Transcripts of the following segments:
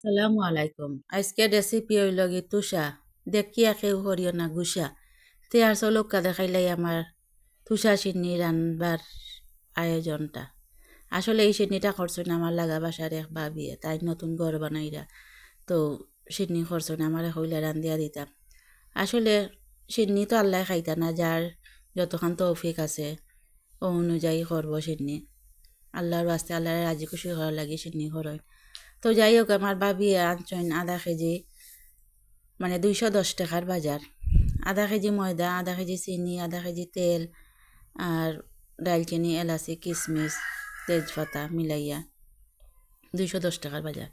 সালামু আলাইকুম। আজকে রেসিপি হইল গি তুষা। দেখিয়া কেউ করিও না গুসা। তে আর চলুকা দেখাইলাই আমার তুষা সিন্নি রানবার আয়োজনটা। আসলে এই সিন্নিটা করছেন আমার লাগা বাসার এক ভাবিয়ে। তাই নতুন ঘর বানাইরা। তো সিন্নি করছেন আমার হইলে রান্ধিয়া দিতাম। আসলে সিন্নি তো আল্লাহ খাইতা না, যার যতক্ষণ তৌফিক আছে ও অনুযায়ী করবো সিন্নি। আল্লাহর বাস্তে আল্লাহর রাজি খুশি হওয়ার লাগে সিন্নি করয়। তো যাই হোক, আমার ভাবি আনছেন আধা কেজি, মানে 210 টাকার বাজার। আধা কেজি ময়দা, আধা কেজি চিনি, আধা কেজি তেল, আর ডালচিনি, এলাচি, কিশমিশ, তেজপাতা মিলাইয়া 210 টাকার বাজার।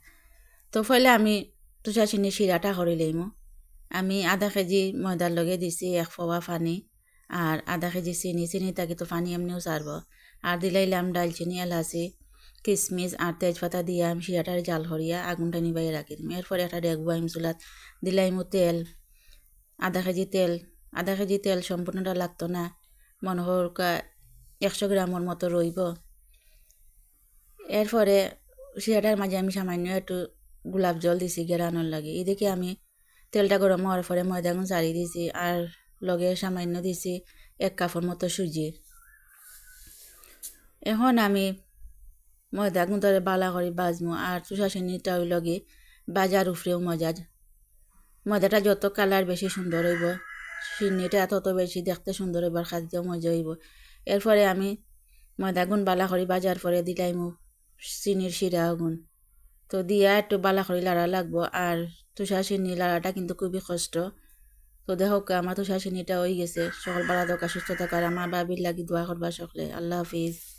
তো ফলে আমি তুষা চিনি শিরাটা করে লইমু। আমি আধা কেজি ময়দার লগে দিছি 1 পোয়া পানি, আর আধা কেজি চিনি থাকি তো পানি এমনিও সারব। আর দিলাইলাম ডালচিনি, এলাচি, কিশমিশ আর তেজপাতা দিয়ে আমি শিরাটার জাল করিয়া আগুনটা নিবাইয়া রাখি দিম। এরপরে একটা ডেকবো আমি চুলাত দিলাইমু তেল, আধা কেজি তেল সম্পূর্ণটা লাগতো না, মনে হোক 100 গ্রামের মতো রইব। এরপরে শিরাটার মাঝে আমি সামান্য একটু গোলাপ জল দিছি গেরানোর লাগে। এদিকে আমি তেলটা গরম হওয়ার পরে ময়দাগুন চাড়ি দিছি, আর লগে সামান্য দিছি 1 কাপের মতো সুজি। এখন আমি ময়দাগুন ধরে বালা করে বাজমু, আর তুষা চিনিটা ওই লগে বাজার উফরেও মজা। ময়দাটা যত কালার বেশি সুন্দর হইব, চিনিটা তত বেশি দেখতে সুন্দর হইব, আর খাদ্য মজা হইব। এরপরে আমি ময়দাগুন বালা করে বাজার পরে দিলাইমু চিনির শিরা আগুন। তো দিয়া একটু বালা করে লাড়া লাগবো। আর তুষার চিনি লাড়াটা কিন্তু খুবই কষ্ট। তো দেখো আমার তুষার চিনিটা হয়ে গেছে। সকল বালা দরকার সুস্থ থাকার, আমার বাবির লাগি দোয়া করবা সকলে। আল্লাহ হাফিজ।